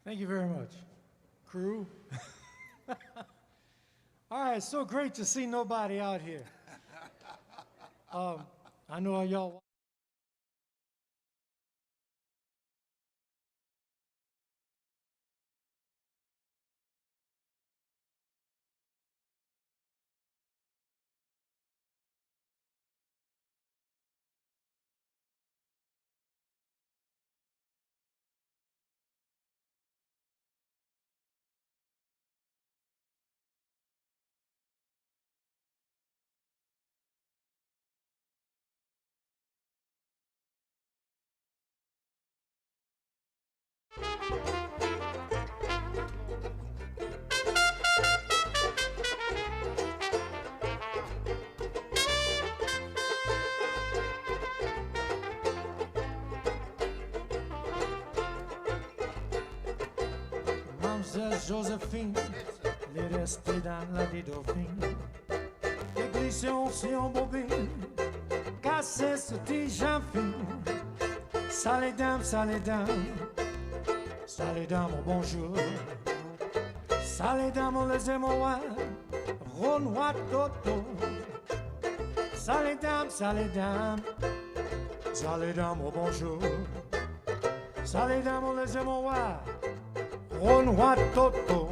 Thank you very much, crew. All right, so great to see nobody out here. I know y'all. Mademoiselle Joséphine, les restés dans la vie dauphine, les glissés aussi en bobine, casser ce petit fin. Ça les dames, oh bonjour. Ça les dames, on les aime, Renoir Toto. Ça les dames, oh bonjour. Ça les dames, on les aime, Renoir Toto.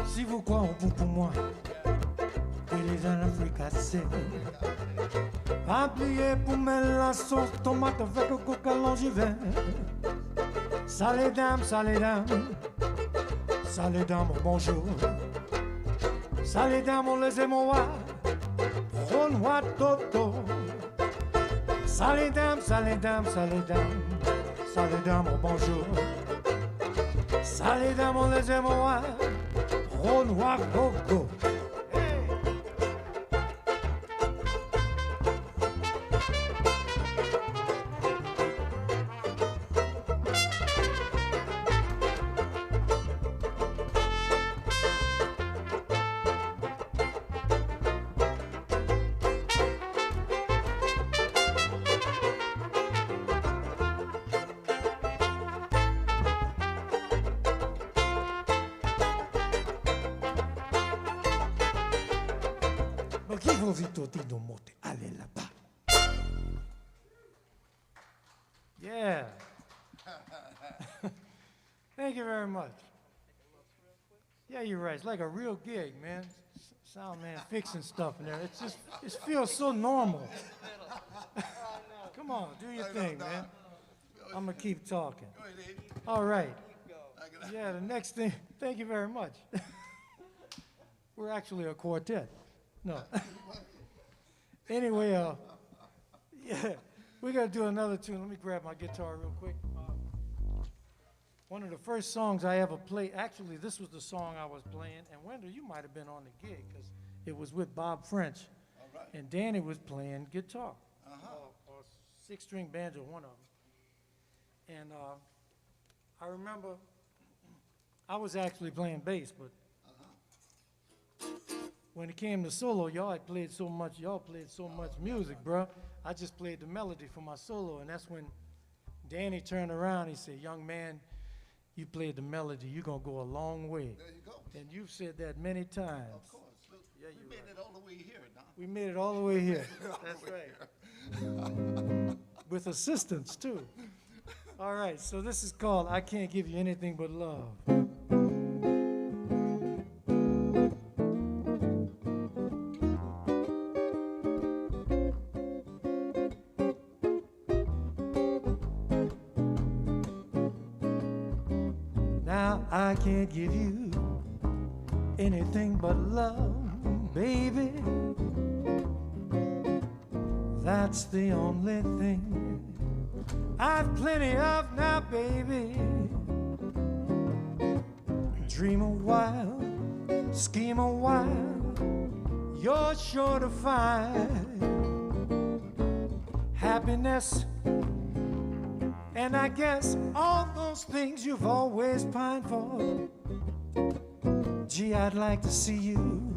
Si vous croyez en vous pour moi, que les en Afrique c'est pas oublier pour mettre la sauce tomate avec le coca longivin. Ça les dames, oh bonjour. Ça les dames, on les aime, Renoir Toto. Ça les dames, oh bonjour. Ça les dames, on les aime, Renoir Coco. Qui vous vite au de monter? Allez là-bas. Yeah. Thank you very much. Yeah. Yeah, you're right. It's like a real gig, man. Sound man fixing stuff in there. It feels so normal. Come on, do your thing, man. I'm gonna keep talking. All right. Yeah, the next thing. Thank you very much. We're actually a quartet. No. Anyway, yeah, we gotta do another tune. Let me grab my guitar real quick. One of the first songs I ever played, actually, this was the song I was playing, and Wendell, you might have been on the gig, because it was with Bob French, right. And Danny was playing guitar, or six-string banjo, one of them. And I remember I was actually playing bass, but when it came to solo, y'all played so much music, bro. I just played the melody for my solo, and that's when Danny turned around, he said, young man, you played the melody, you're going to go a long way. There you go. And you've said that many times. Of course. Look, yeah, we made it all the way here, Don. We made it all the way here. That's right. With assistance, too. All right, so this is called I Can't Give You Anything But Love. I can't give you anything but love, baby. That's the only thing I've plenty of now, baby. Dream a while, scheme a while, you're sure to find happiness. And I guess all those things you've always pined for. Gee, I'd like to see you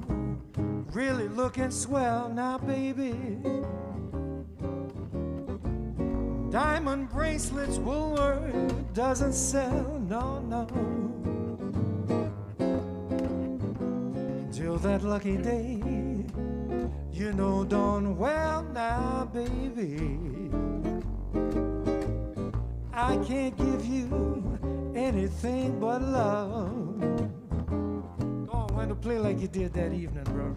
really looking swell now, baby. Diamond bracelets, Woolworth doesn't sell, no, no. Till that lucky day, you know darn well now, baby, I can't give you anything but love. Go on, Wendell, play like you did that evening, bro.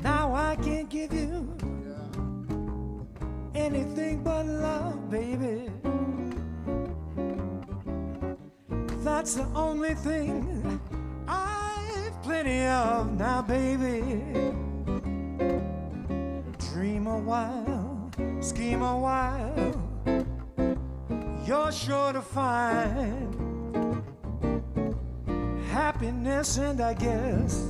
Now I can't give you anything but love, baby. That's the only thing I've plenty of now, baby. scheme a while, you're sure to find happiness, and I guess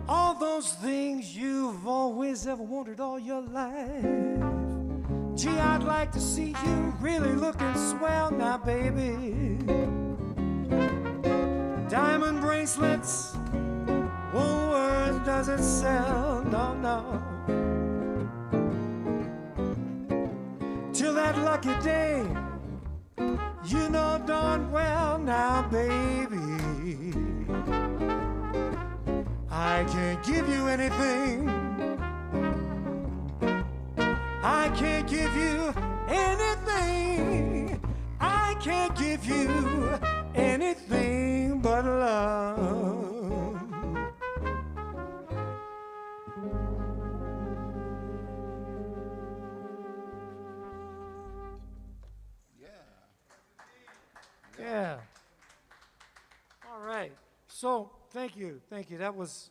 all those things you've always ever wanted all your life. Gee, I'd like to see you really looking swell now, baby. Diamond bracelets, Woolworth doesn't sell, no, no. Till that lucky day, you know darn well now, baby, I can't give you anything. I can't give you anything. I can't give you anything but love. Yeah. All right. So, thank you. That was,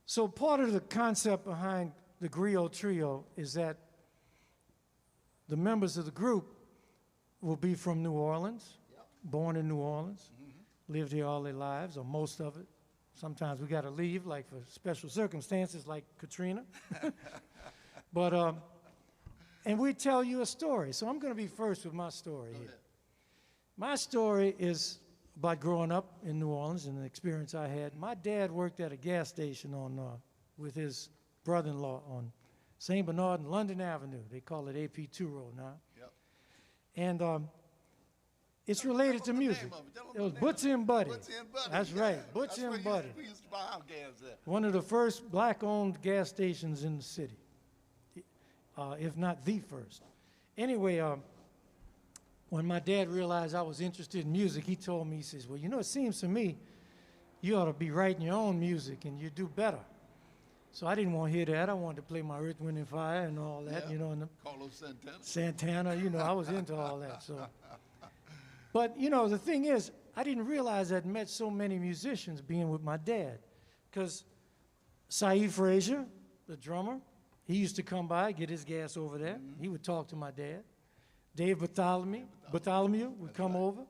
so part of the concept behind the grioTrio is that the members of the group will be from New Orleans, born in New Orleans, lived here all their lives, or most of it. Sometimes we got to leave, like for special circumstances, like Katrina. But, and we tell you a story. So I'm going to be first with my story here. My story is about growing up in New Orleans and the experience I had. My dad worked at a gas station on, with his brother-in-law on St. Bernard and London Avenue. They call it AP2 Road now. Yep. And it's related to music. It was Buttsy and Buddy. That's right, Buttsy and Buddy. We used to buy our gas there. One of the first black-owned gas stations in the city, if not the first. Anyway, when my dad realized I was interested in music, he told me, he says, well, you know, it seems to me you ought to be writing your own music and you do better. So I didn't want to hear that. I wanted to play my Earth, Wind, and Fire and all that, you know. And Carlos Santana. Santana, you know, I was into all that. So, but, you know, the thing is, I didn't realize I'd met so many musicians being with my dad. Because Saeed Frazier, the drummer, he used to come by, get his gas over there. He would talk to my dad. Dave Bartholomew would come over.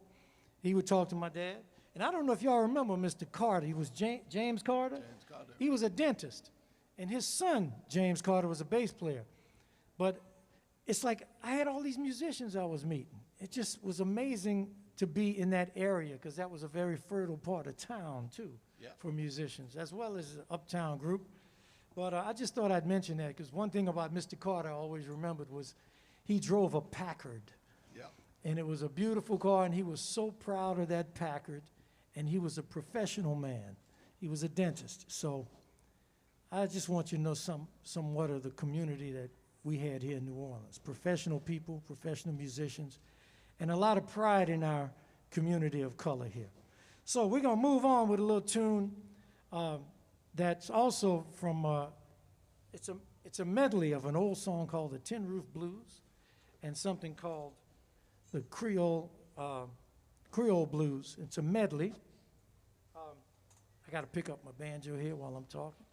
He would talk to my dad. And I don't know if y'all remember Mr. Carter. He was James Carter. James Carter. He was a dentist. And his son, James Carter, was a bass player. But it's like I had all these musicians I was meeting. It just was amazing to be in that area because that was a very fertile part of town, too, for musicians, as well as an uptown group. But I just thought I'd mention that because one thing about Mr. Carter I always remembered was he drove a Packard. And it was a beautiful car, and he was so proud of that Packard, and he was a professional man. He was a dentist. So I just want you to know somewhat of the community that we had here in New Orleans. Professional people, professional musicians, and a lot of pride in our community of color here. So we're going to move on with a little tune that's also from, it's a medley of an old song called the Tin Roof Blues and something called the Creole Blues. It's a medley. I got to pick up my banjo here while I'm talking.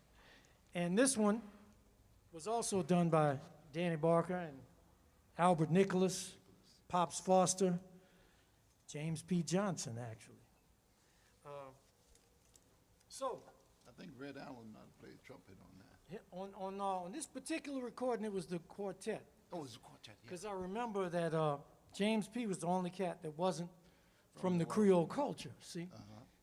And this one was also done by Danny Barker and Albert Nicholas, Pops Foster, James P. Johnson, actually. So I think Red Allen played trumpet on that. On this particular recording, it was the quartet. Oh, it was the quartet, yeah. Because I remember that James P. was the only cat that wasn't from the Creole culture, see?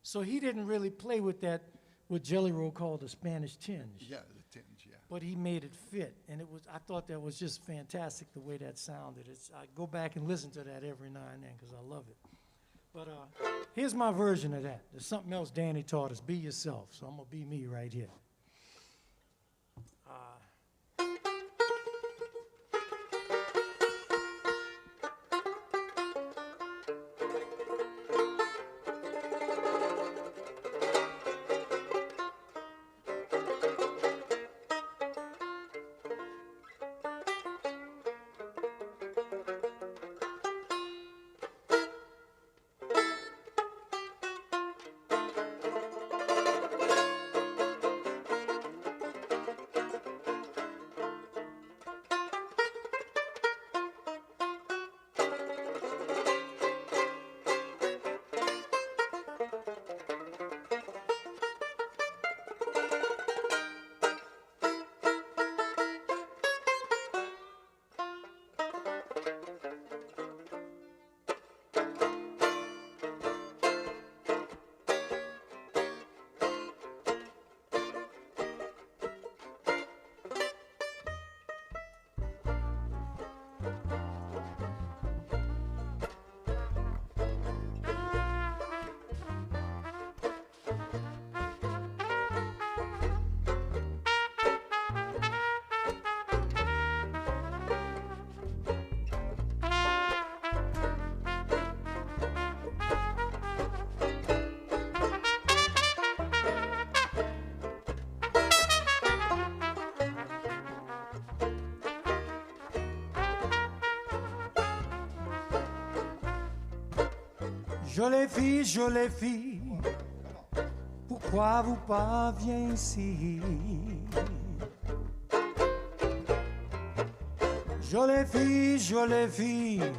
So he didn't really play with that, what Jelly Roll called a Spanish tinge. Yeah, the tinge, yeah. But he made it fit, and I thought that was just fantastic the way that sounded. I go back and listen to that every now and then because I love it. But here's my version of that. There's something else Danny taught us, be yourself. So I'm going to be me right here. jolie fille, pourquoi vous pas viens ici? Jolie fille,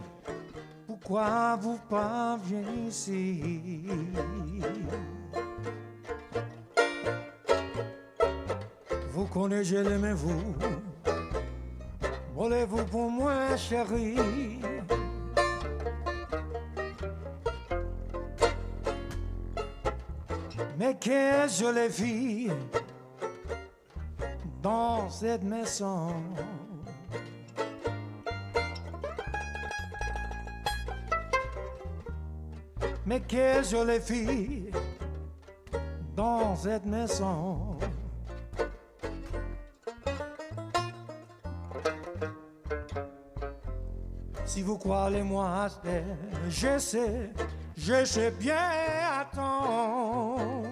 pourquoi vous pas viens ici? Vous connaissez, je l'aime vous, volez-vous pour moi, chérie? Mais quelle jolie fille dans cette maison. Mais quelle jolie fille dans cette maison. Si vous croyez moi, je sais bien attendre.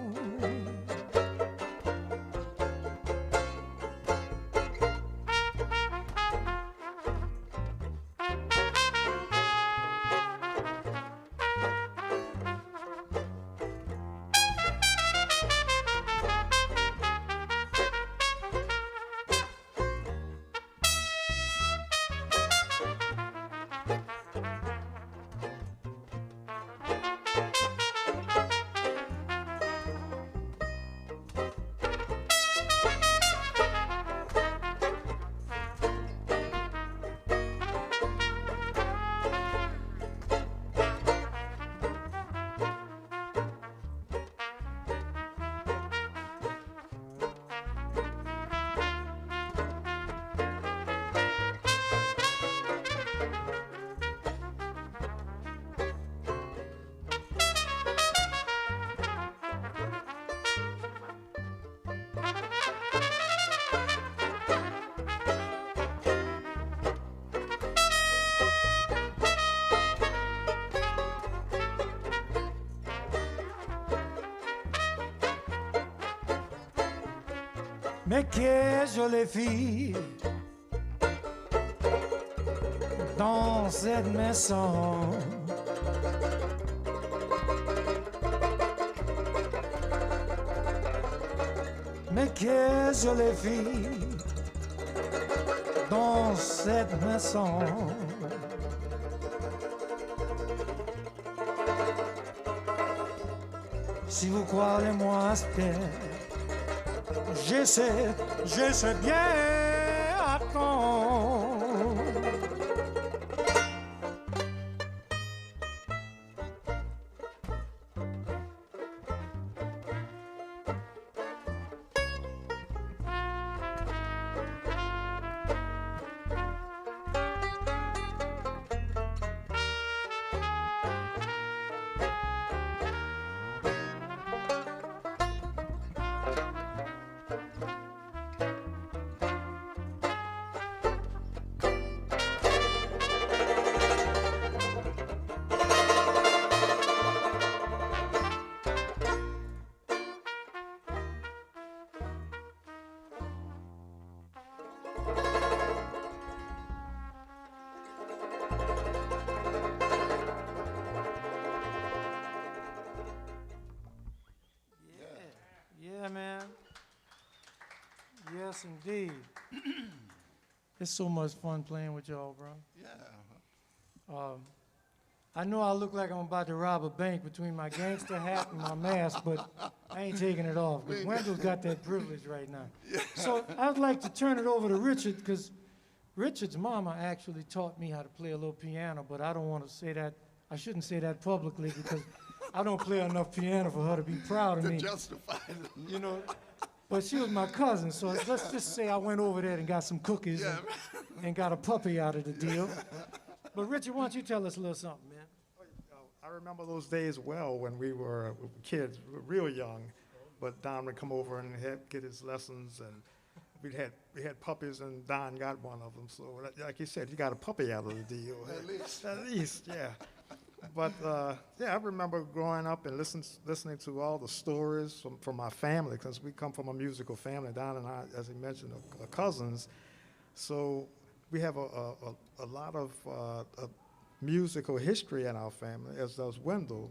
Mais quelle jolie fille dans cette maison. Mais quelle jolie fille dans cette maison. Si vous croyez moi, je sais bien attendre. Yeah, man. Yes, indeed. It's so much fun playing with y'all, bro. Yeah. I know I look like I'm about to rob a bank between my gangster hat and my mask, but I ain't taking it off, because Wendell's got that privilege right now. Yeah. So I'd like to turn it over to Richard, because Richard's mama actually taught me how to play a little piano, but I don't want to say that. I shouldn't say that publicly, because I don't play enough piano for her to be proud of To me. justify it. You know, but she was my cousin, so let's just say I went over there and got some cookies and got a puppy out of the deal. But Richard, why don't you tell us a little something, man? I remember those days well when we were kids, real young, but Don would come over and get his lessons, and we had puppies, and Don got one of them. So like you said, you got a puppy out of the deal. At least, yeah. But yeah, I remember growing up and listening to all the stories from my family, because we come from a musical family. Don and I, as he mentioned, are cousins. So we have a lot of musical history in our family, as does Wendell.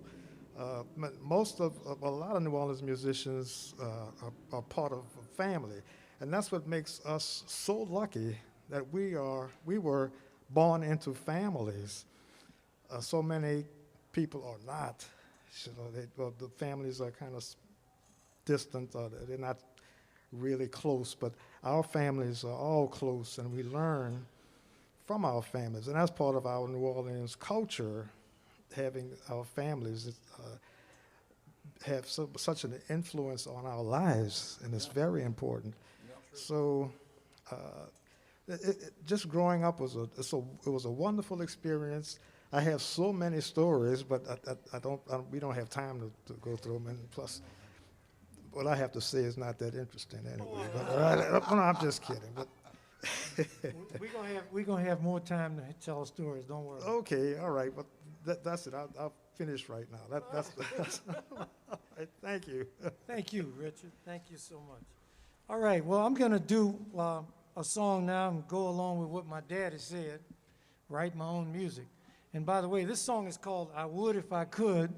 Most of a lot of New Orleans musicians are part of a family, and that's what makes us so lucky that we were born into families. So many people are not. The families are kind of distant, they're not really close, but our families are all close, and we learn from our families, and that's part of our New Orleans culture. Having our families have such an influence on our lives, and it's very important. So, just growing up was it was a wonderful experience. I have so many stories, but we don't have time to go through them. And plus, what I have to say is not that interesting anyway. But, no, I'm just kidding. But we're gonna have more time to tell stories. Don't worry. Okay, all right. But that's it. I'll finish right now. That's all right, thank you. Thank you, Richard. Thank you so much. All right. Well, I'm gonna do a song now and go along with what my daddy said. Write my own music. And by the way, this song is called "I Would If I Could,"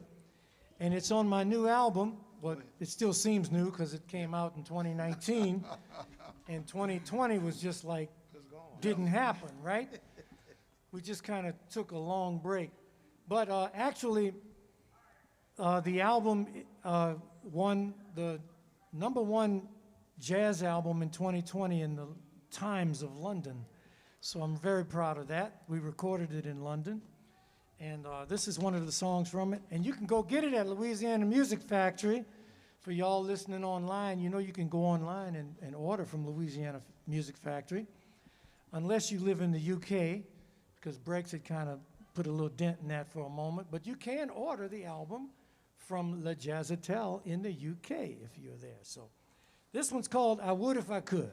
and it's on my new album. But it still seems new because it came out in 2019, and 2020 was just like didn't happen, right? We just kind of took a long break. But actually, the album won the #1 jazz album in 2020 in the Times of London. So I'm very proud of that. We recorded it in London. And this is one of the songs from it. And you can go get it at Louisiana Music Factory. For y'all listening online, you know you can go online and order from Louisiana Music Factory. Unless you live in the UK, because Brexit kind of put a little dent in that for a moment. But you can order the album from Le Jazzatel in the UK if you're there. So this one's called "I Would If I Could."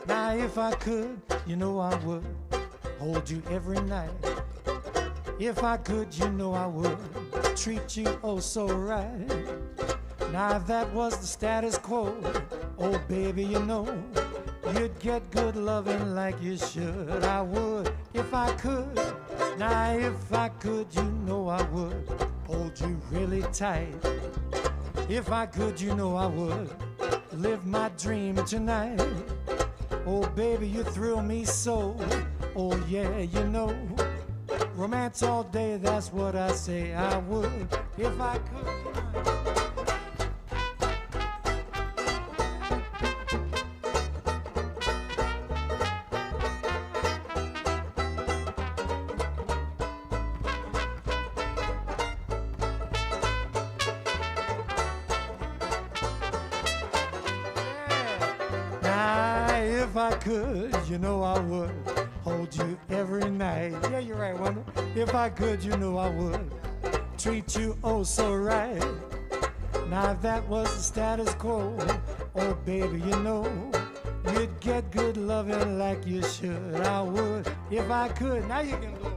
Now if I could, you know I would hold you every night. If I could, you know I would treat you oh so right. Now if that was the status quo, oh baby, you know you'd get good loving like you should. I would if I could. Now if I could, you know I would hold you really tight. If I could, you know I would live my dream tonight. Oh, baby, you thrill me so. Oh, yeah, you know. Romance all day, that's what I say. I would if I could. If I could, you know I would hold you every night. Yeah, you're right, Wanda. If I could, you know I would treat you oh so right. Now if that was the status quo, oh baby, you know you'd get good loving like you should. I would if I could. Now you can go.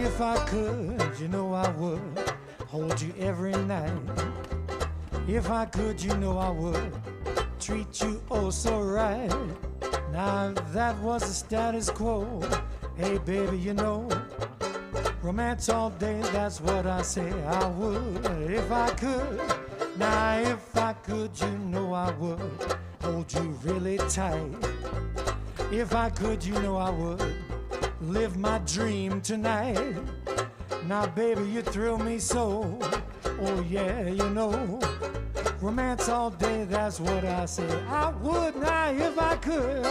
if I could, you know I would hold you every night. If I could, you know I would treat you oh so right. Now if that was the status quo, hey baby, you know, romance all day, that's what I say I would. If I could, now if I could, you know I would hold you really tight. If I could, you know I would live my dream tonight. Now baby, you thrill me so, oh yeah, you know, romance all day, that's what I say I would. Now if I could,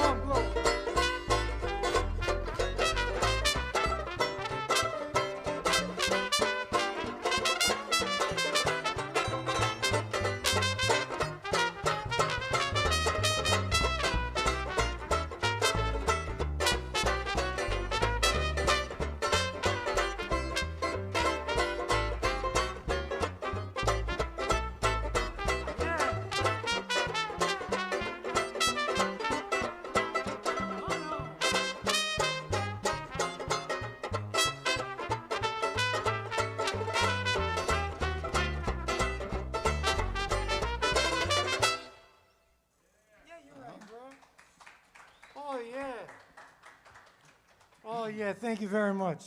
oh yeah, thank you very much.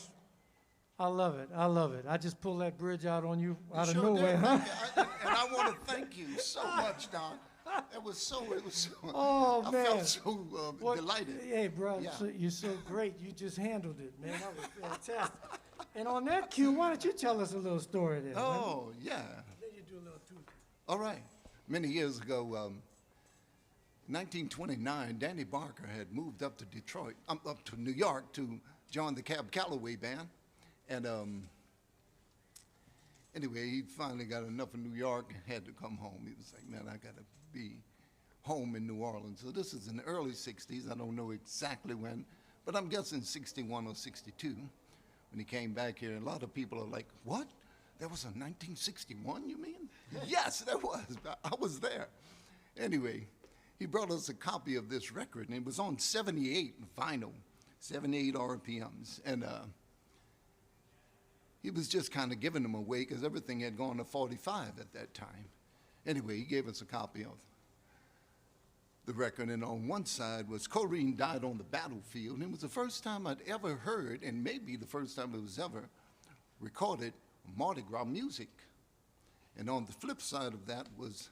I love it. I love it. I just pulled that bridge out on you out of Sure nowhere, did. huh? And I want to thank you so much, Don. It was so, Oh, I man. felt so delighted. Hey, bro, Yeah. you're so great. You just handled it, man. That was fantastic. And on that cue, why don't you tell us a little story there? Oh, yeah. Then you do a little Tutti. All right. Many years ago, 1929, Danny Barker had moved up to Detroit, up to New York to join the Cab Calloway band. And anyway, he finally got enough of New York and had to come home. He was like, man, I got to be home in New Orleans. So this is in the early 60s. I don't know exactly when, but I'm guessing 61 or 62 when he came back here. And a lot of people are like, what? That was in 1961, you mean? Yes, that was. I was there. Anyway, he brought us a copy of this record, and it was on 78 vinyl, 78 RPMs. And he was just kind of giving them away because everything had gone to 45 at that time. Anyway, he gave us a copy of the record, and on one side was Corinne Died on the Battlefield. And it was the first time I'd ever heard, and maybe the first time it was ever recorded, Mardi Gras music. And on the flip side of that was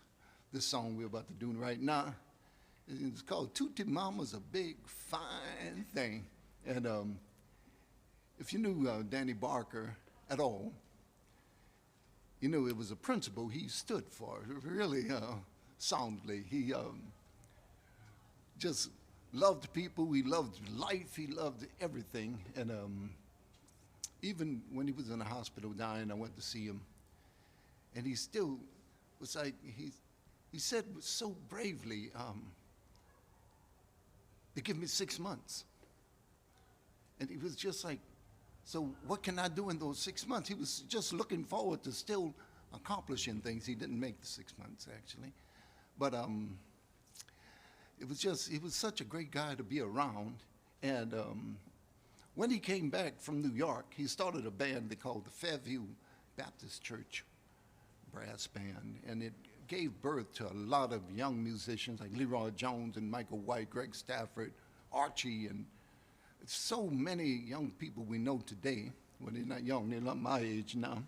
this song we're about to do right now. It's called Tutti Mama's a Big Fine Thing. And if you knew Danny Barker at all, you knew it was a principle he stood for, really soundly. He just loved people, he loved life, he loved everything. And even when he was in the hospital dying, I went to see him. And he still was like, he said so bravely, they give me 6 months. And he was just like, so what can I do in those 6 months? He was just looking forward to still accomplishing things. He didn't make the 6 months, actually. But it was just, he was such a great guy to be around. And when he came back from New York, he started a band they called the Fairview Baptist Church Brass Band. And it gave birth to a lot of young musicians like Leroy Jones and Michael White, Greg Stafford, Archie, and so many young people we know today. Well, they're not young, they're not my age now.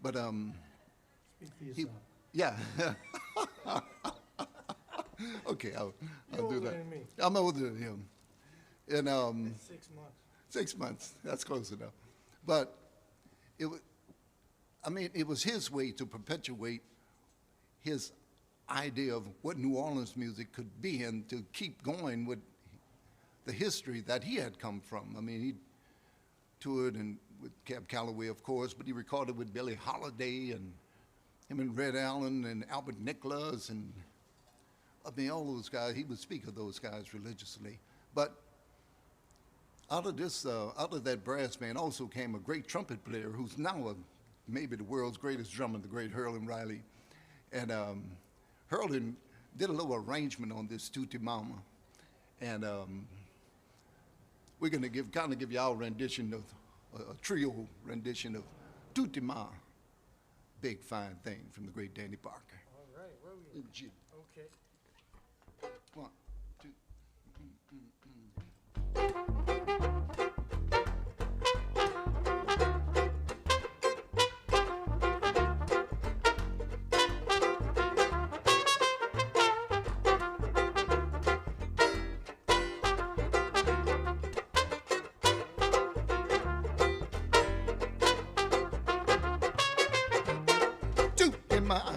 But Speak for yourself. yeah. Okay, I'll do that. Than me. I'm older than him. And 6 months. 6 months, that's close enough. But it was his way to perpetuate his idea of what New Orleans music could be and to keep going with the history that he had come from. I mean, he toured with Cab Calloway, of course, but he recorded with Billie Holiday and him and Red Allen and Albert Nicholas and all those guys. He would speak of those guys religiously. But out of that brass band also came a great trumpet player who's now maybe the world's greatest drummer, the great Herlin Riley. And Herlin did a little arrangement on this Tutti Mama. And we're going to give you our rendition a trio rendition of Tutti, big fine thing from the great Danny Parker. All right, where are we? In G. Okay. 1, 2.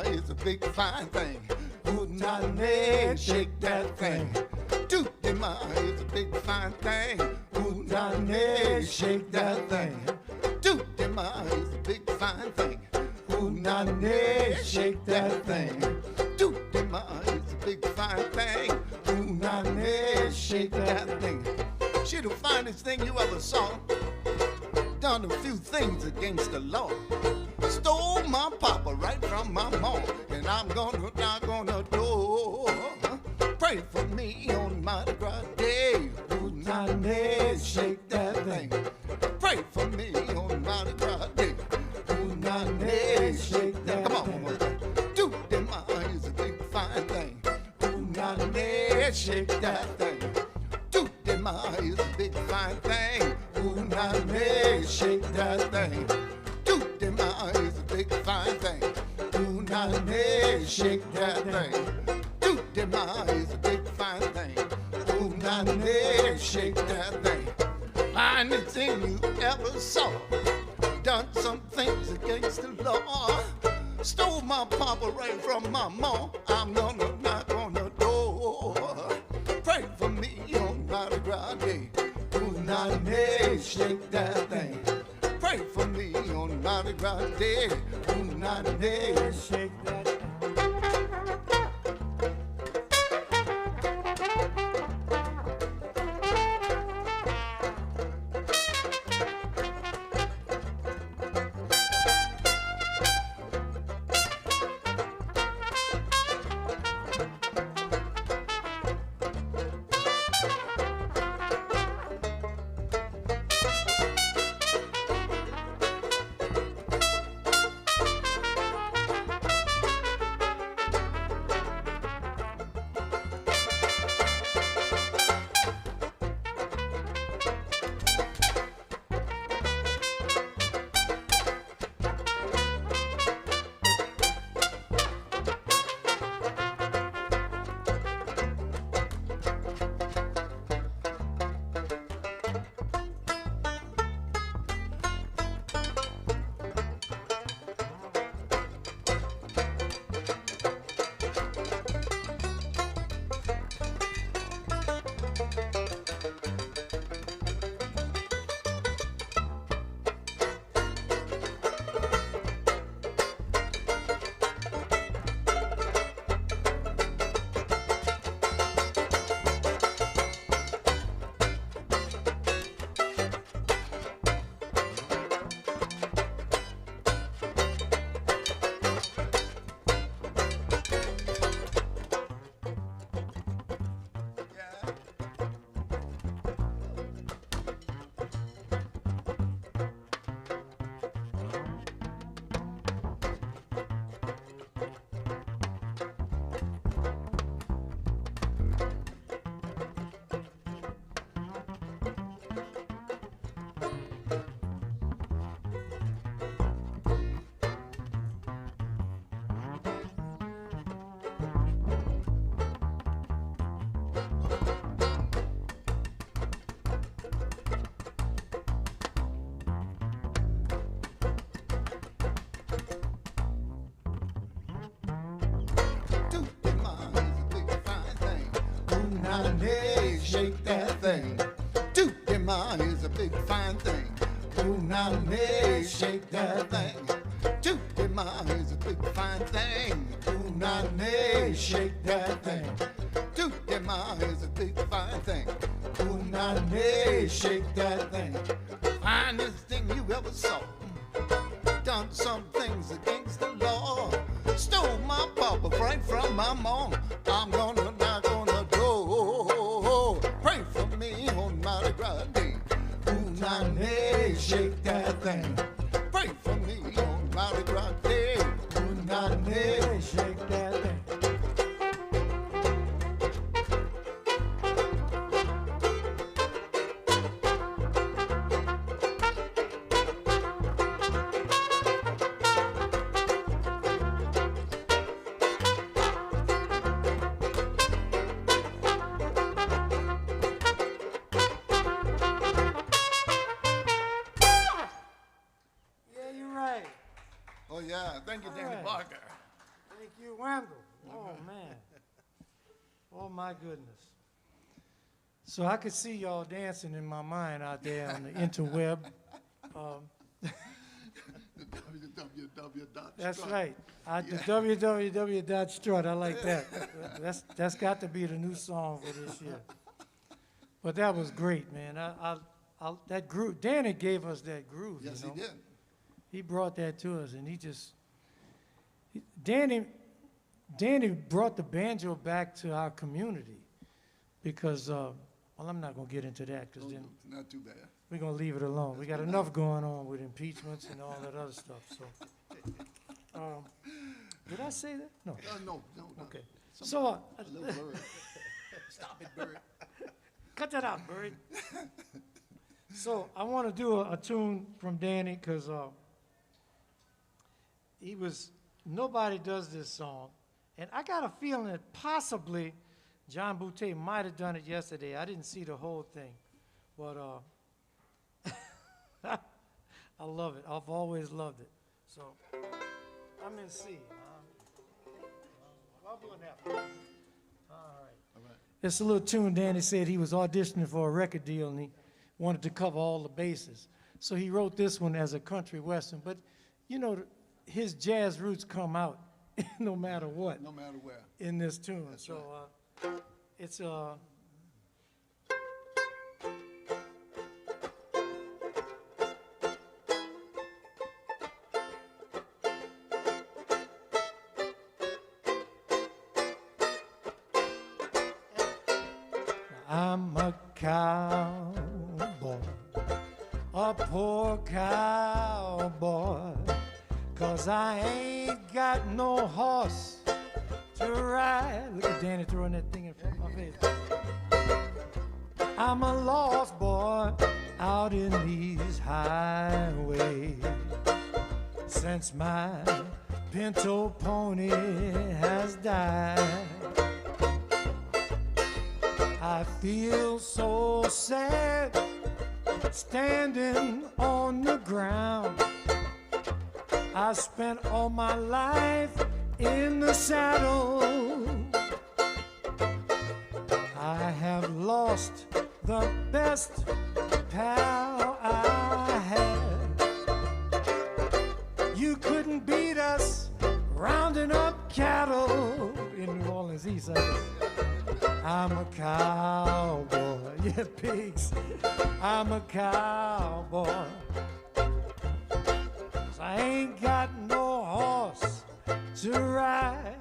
Is a big fine thing. Wouldn't I never shake that thing? Tutti is a big fine thing. Wouldn't I never shake that thing? Tutti is a big fine thing. Wouldn't I never shake that thing? Tutti is a big fine thing. Wouldn't I never shake that thing? She the finest thing you ever saw. Done a few things against the law. Stole my papa right from my mom, and I'm not gonna do. Pray for me on Mardi Gras Day. Wouldn't I never shake that thing? Pray for me on Mardi Gras Day. Wouldn't I never shake that? Come on, one more. Tutti is a big fine thing. Wouldn't I never shake that thing? Tutti is a big fine thing. Wouldn't I never shake that thing? Tutti is a big fine thing. Do not never shake that thing. Tutti is a big fine thing. Do not never shake that thing. Finest thing you ever saw. Done some things against the law. Stole my papa right from my mom. I'm gonna knock on the door. Pray for me on Mardi Gras Day. Do not never shake that thing. Pray for me on Mardi Gras Day. Do not never shake that thing. Shake that thing. Tutti is a big fine thing. Do not never shake that thing. Tutti is a big fine thing. Do not never shake that thing. Tutti is a big fine thing. Do not never shake that thing. Finest thing you ever saw. Done some things against the law. Stole my papa right from my mom. I'm gonna knock on the door. Pray for me on Mardi Gras Day. Do not never shake that Hey, shake that thing. Yeah, you're right. Oh, yeah. Thank you, Danny right. Barker. Thank you, Wendell. Oh, man. Oh, my goodness. So I could see y'all dancing in my mind out there on the interweb. www. That's right. The www.strut. I like that. That's got to be the new song for this year. But that was great, man. That groove. Danny gave us that groove. Yes, you know? he did. He brought that to us, and Danny brought the banjo back to our community because, well, I'm not going to get into that because then Not too bad. we're going to leave it alone. We got enough going on with impeachments and all that other stuff. So, did I say that? No. No. Okay. Some- So, a little bird. Stop it, bird. cut that out, Bird. So I want to do a tune from Danny because nobody does this song. And I got a feeling that possibly John Boutte might have done it yesterday. I didn't see the whole thing. But I love it. I've always loved it. So I'm in C. Bubbling out. All right. It's a little tune Danny said he was auditioning for a record deal and he wanted to cover all the bases. So he wrote this one as a country western. But, you know, his jazz roots come out no matter what. No matter where. In this tune. That's so right. it's I'm a cowboy, a poor cowboy, 'cause I ain't got no horse to ride. Look at Danny throwing that thing in front of my face. I'm a lost boy out in these highways since my pinto pony has died. I feel so sad standing on the ground. I spent all my life in the saddle. I have lost the best pal I had. You couldn't beat us rounding up cattle in New Orleans East Side. I'm a cowboy, yeah, pigs. I'm a cowboy. 'Cause I ain't got no horse to ride.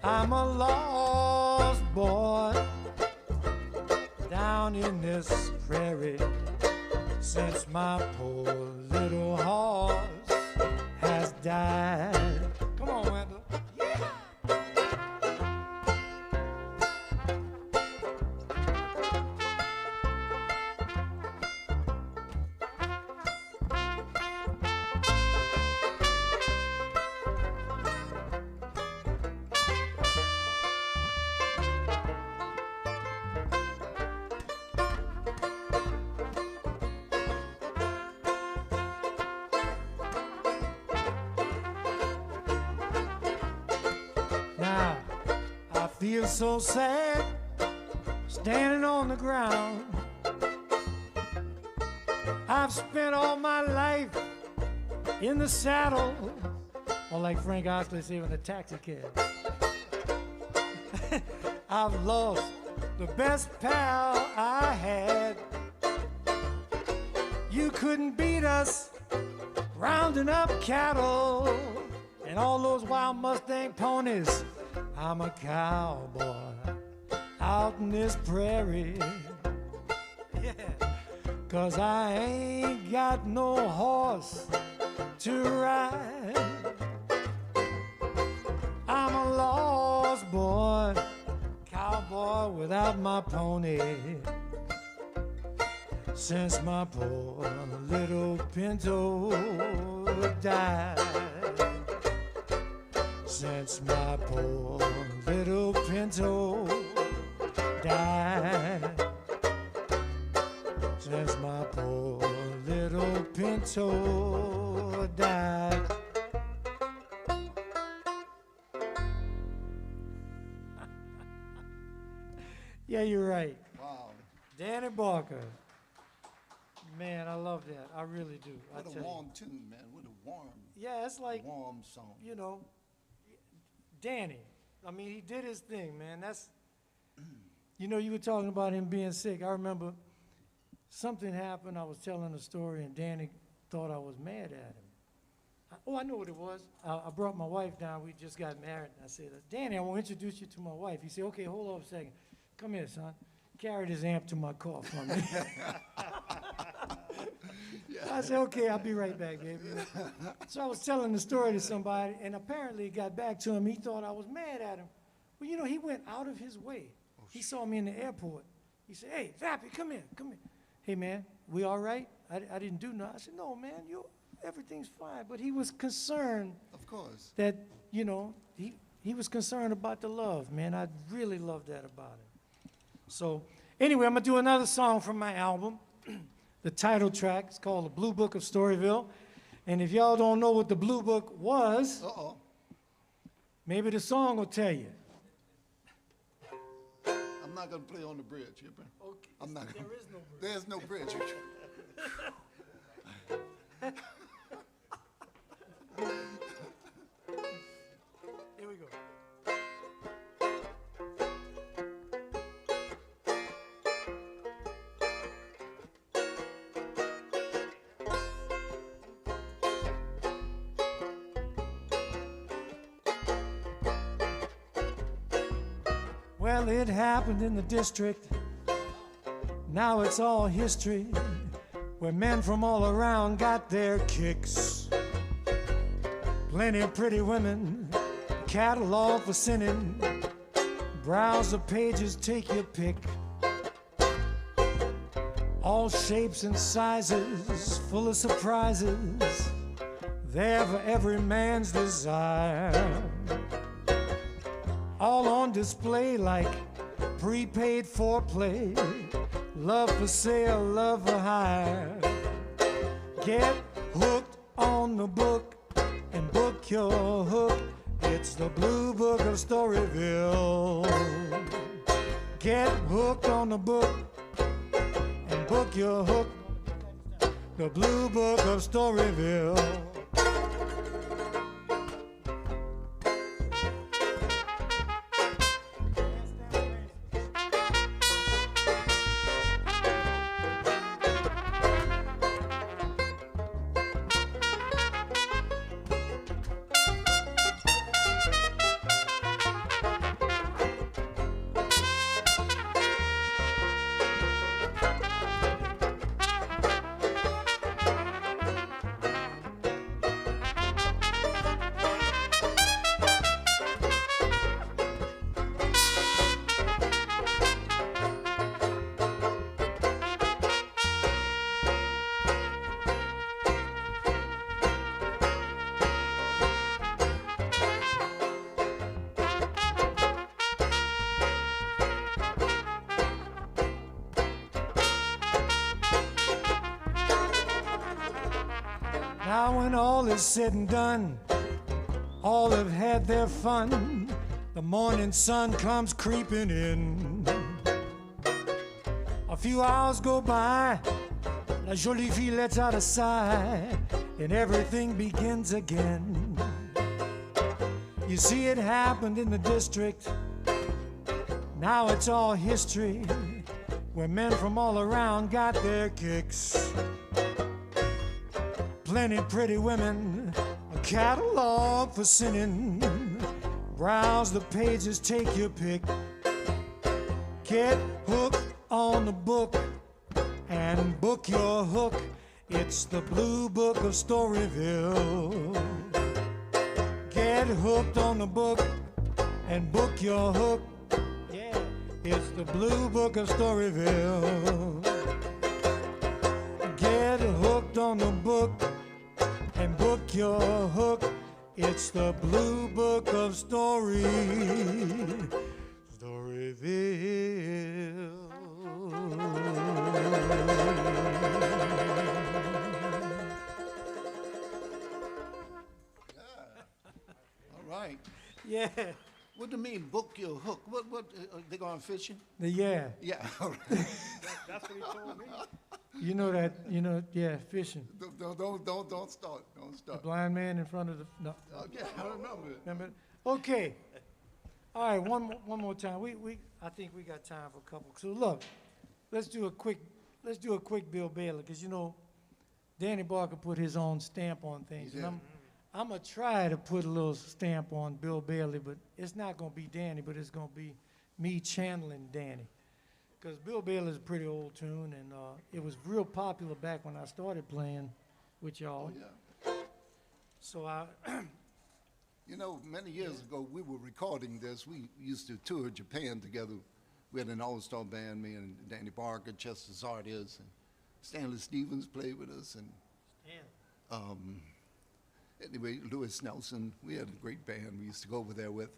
I'm a lost boy down in this prairie since my poor little horse has died. Come on, Wendell. Yeah. Now, I feel so sad standing on the ground. I've spent all my life in the saddle, or like Frank Oxley said in a taxi cab. I've lost the best pal I had. You couldn't beat us rounding up cattle and all those wild Mustang ponies. I'm a cowboy out in this prairie. Yeah. 'Cause I ain't got no horse to ride. my pony since my poor little Pinto died. Since my poor little Pinto died. Since my poor little Pinto died. Yeah, you're right. Wow. Danny Barker. Man, I love that. I really do. What a warm tune, man. What a warm, Yeah, it's like, warm song. you know, Danny. I mean, he did his thing, man. That's, you know, you were talking about him being sick. I remember something happened. I was telling a story, and Danny thought I was mad at him. I know what it was. I brought my wife down. We just got married. And I said, Danny, I want to introduce you to my wife. He said, okay, hold on a second. Come here, son. Carry this amp to my car for me. I said, okay, I'll be right back, baby. So I was telling the story to somebody, and apparently it got back to him. He thought I was mad at him. Well, you know, he went out of his way. He saw me in the airport. He said, hey, Vappie, come here, come here. Hey, man, we all right? I didn't do nothing. I said, no, man, everything's fine. But he was concerned. Of course. That, you know, he was concerned about the love, man. I really love that about him. So anyway, I'm going to do another song from my album. The title track is called The Blue Book of Storyville. And if y'all don't know what the Blue Book was, maybe the song will tell you. I'm not going to play on the bridge. Okay. I'm not There gonna, is no bridge. There's no bridge. Here we go. Well, it happened in the district. Now it's all history, where men from all around got their kicks. Plenty of pretty women, catalog for sinning. Browse the pages, take your pick. All shapes and sizes, full of surprises. There for every man's desire. All on display like prepaid foreplay. Love for sale, love for hire. Get hooked on the book and book your hook. It's the Blue Book of Storyville. Get hooked on the book and book your hook. The Blue Book of Storyville. Now when all is said and done, all have had their fun. The morning sun comes creeping in. A few hours go by, la jolie fille lets out a sigh, and everything begins again. You see, it happened in the district. Now it's all history, where men from all around got their kicks. Plenty pretty women, a catalog for sinning. Browse the pages, take your pick. Get hooked on the book and book your hook. It's the Blue Book of Storyville. Get hooked on the book and book your hook. Yeah, It's the Blue Book of Storyville. Get hooked on the book and book your hook. It's the Blue Book of Storyville. All right. Yeah. What do you mean, book your hook? What, they going fishing? Yeah. Yeah, all right. That's what he told me. Yeah, fishing. Don't start. Don't The start. blind man in front of the, no. Okay, I remember it. Remember? Okay. All right, one more time. I think we got time for a couple. So look, let's do a quick Bill Bailey, because Danny Barker put his own stamp on things. He And did. I'm gonna try to put a little stamp on Bill Bailey, but it's not gonna be Danny, but it's gonna be me channeling Danny. Because Bill Bailey is a pretty old tune, and it was real popular back when I started playing with y'all. Oh, yeah. So I, Many years ago, we were recording this. We used to tour Japan together. We had an all-star band, me and Danny Barker, Chester Zardes, and Stanley Stevens played with us, and anyway, Lewis Nelson. We had a great band we used to go over there with.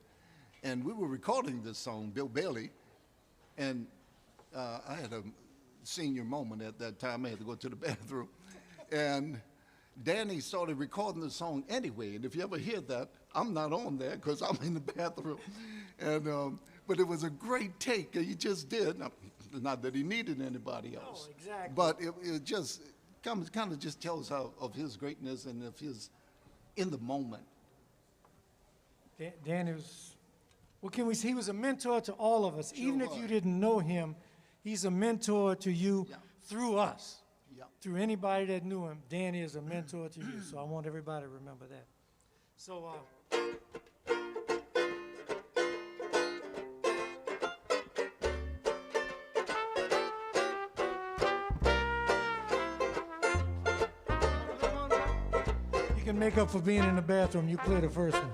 And we were recording this song, Bill Bailey, and I had a senior moment at that time. I had to go to the bathroom. And Danny started recording the song anyway. And if you ever hear that, I'm not on there because I'm in the bathroom. And but it was a great take. He just did. Not that he needed anybody else. Oh, exactly. But it just kind of just tells of his greatness and of his in the moment. Danny was, what can we say? He was a mentor to all of us. Sure Even if was. you didn't know him, he's a mentor to you Yeah. through us. Yeah. Through anybody that knew him, Danny is a mentor to you. So I want everybody to remember that. So, you can make up for being in the bathroom. You play the first one.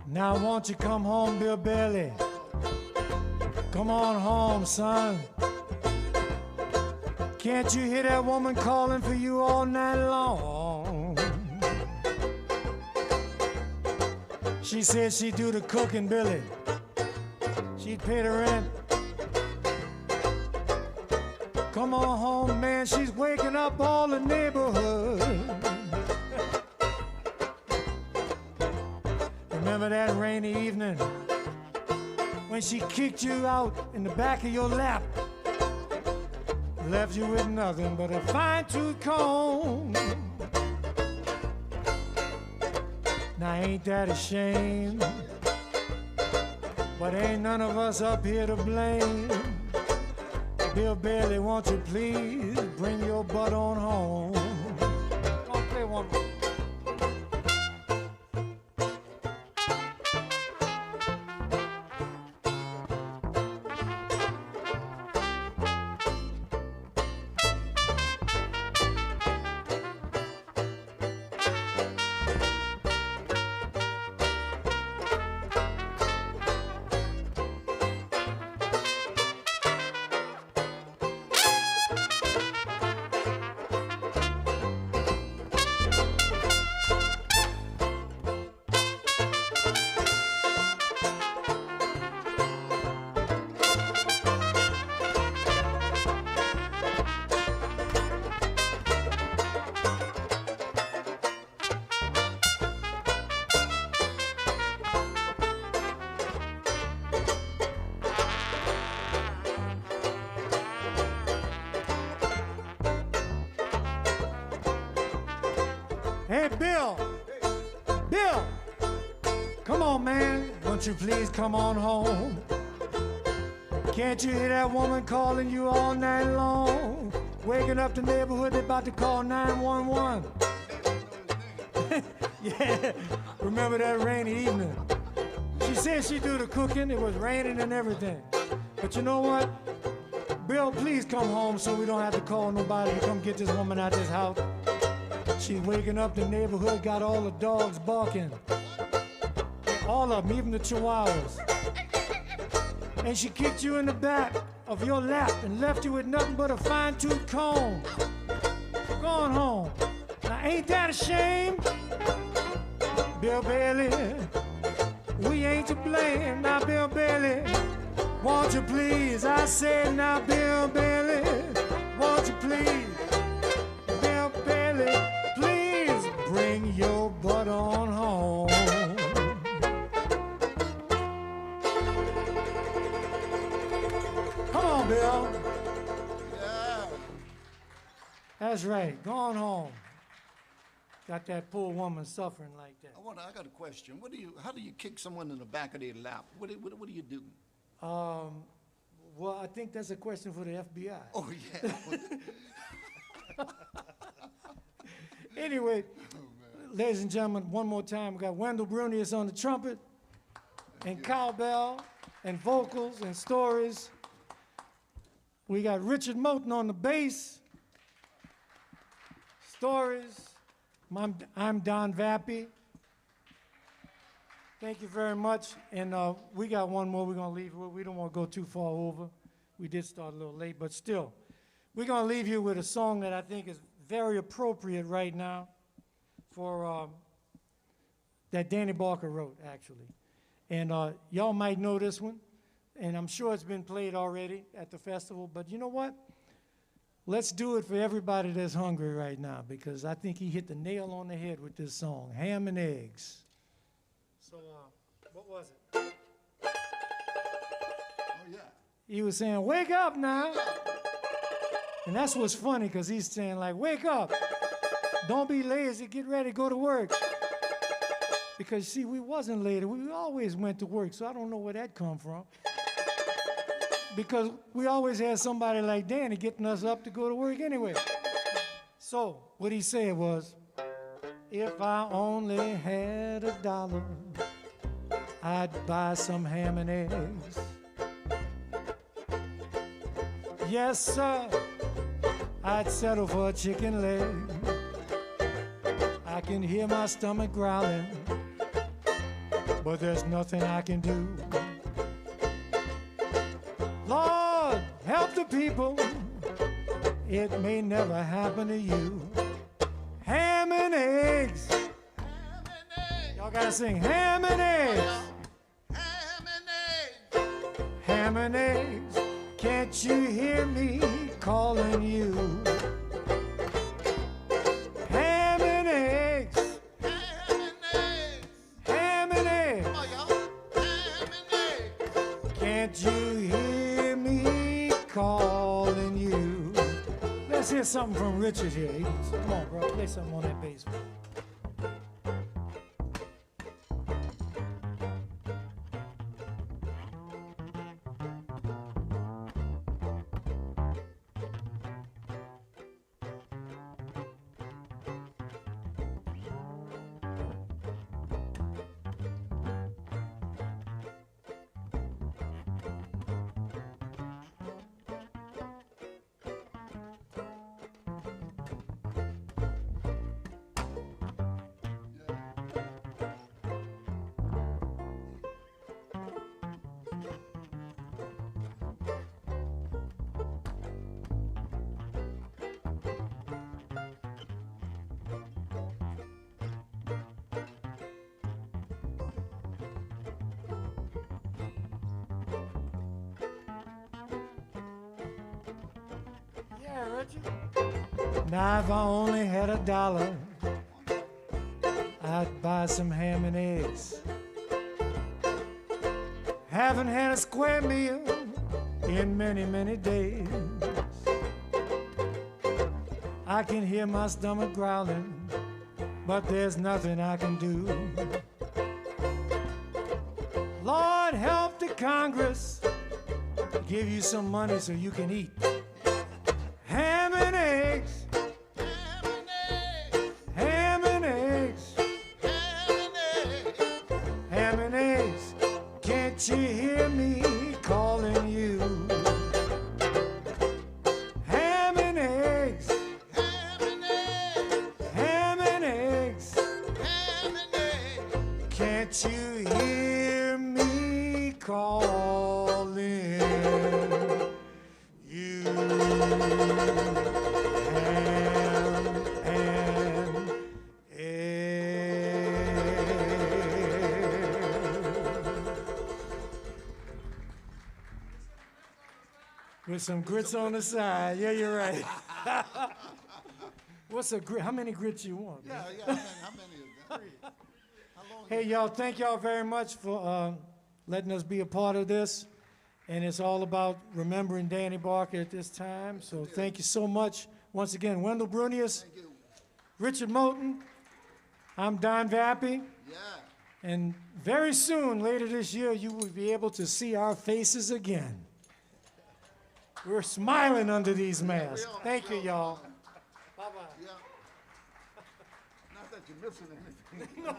Now won't you come home, Bill Bailey? Come on home, son. Can't you hear that woman calling for you all night long? She said she'd do the cooking, Billy. She'd pay the rent. Come on home, man, she's waking up all the neighborhood. Remember that rainy evening when she kicked you out in the back of your lap, left you with nothing but a fine-tooth comb? Now ain't that a shame? But ain't none of us up here to blame. Bill Bailey, won't you please bring your butt on home? Come on, play one more. Hey, Bill. Bill. Come on, man. Won't you please come on home? Can't you hear that woman calling you all night long? Waking up the neighborhood, they about to call 911. Yeah, remember that rainy evening? She said she do the cooking, it was raining and everything. But you know what? Bill, please come home so we don't have to call nobody to come get this woman out this house. She's waking up the neighborhood, got all the dogs barking. All of them, even the chihuahuas. And she kicked you in the back of your lap and left you with nothing but a fine-tooth comb. Go on home. Now, ain't that a shame? Bill Bailey, we ain't to blame. Now, Bill Bailey, won't you please? I said, now, Bill Bailey, won't you please? Bill Bailey, please bring your butt on home. Come on, Bill. Yeah. That's right. Go on home. Got that poor woman suffering like that. I got a question. How do you kick someone in the back of their lap? What do you do? Well, I think that's a question for the FBI. Oh, yeah. Anyway, ladies and gentlemen, one more time, we got Wendell Brunius on the trumpet, and cowbell, and vocals, and stories. We got Richard Moten on the bass, stories. I'm Don Vappie. Thank you very much. And we got one more we're going to leave with. We don't want to go too far over. We did start a little late, but still. We're going to leave you with a song that I think is very appropriate right now for that Danny Barker wrote, actually. And y'all might know this one, and I'm sure it's been played already at the festival, but you know what? Let's do it for everybody that's hungry right now, because I think he hit the nail on the head with this song, Ham and Eggs. So, what was it? Oh, yeah. He was saying, wake up now. And that's what's funny, because he's saying, like, wake up. Don't be lazy. Get ready. Go to work. Because, see, we wasn't lazy. We always went to work, so I don't know where that come from. Because we always had somebody like Danny getting us up to go to work anyway. So, what he said was, if I only had $1, I'd buy some ham and eggs. Yes, sir, I'd settle for a chicken leg. I can hear my stomach growling, but there's nothing I can do. Lord, help the people. It may never happen to you. Ham and eggs. Ham and eggs. Y'all gotta sing ham and eggs. Ham and eggs. Ham and eggs. Can't you hear me calling you? Ham and eggs. Ham and eggs. Ham and eggs. Come on, y'all. Ham and eggs. Can't you hear me calling you? Let's hear something from Richard here. Come on, bro. Play something on that bass. Now if I only had $1, I'd buy some ham and eggs. Haven't had a square meal in many, many days. I can hear my stomach growling, but there's nothing I can do. Lord, help the Congress give you some money so you can eat ham and eggs, ham and eggs, ham and eggs. Can't you hear me calling you? Ham and eggs, ham and eggs, can't you hear me calling you? Ham and eggs. With some grits on the side. Yeah, you're right. What's a grit? How many grits you want? Yeah, yeah. How many of them? How long? Hey, y'all, thank y'all very much for letting us be a part of this. And it's all about remembering Danny Barker at this time. So thank you so much. Once again, Wendell Brunius, Thank you. Richard Moulton. I'm Don Vappie. Yeah. And very soon, later this year, you will be able to see our faces again. We're smiling under these masks. are. Thank you, y'all. Yeah. Not that you're missing anything.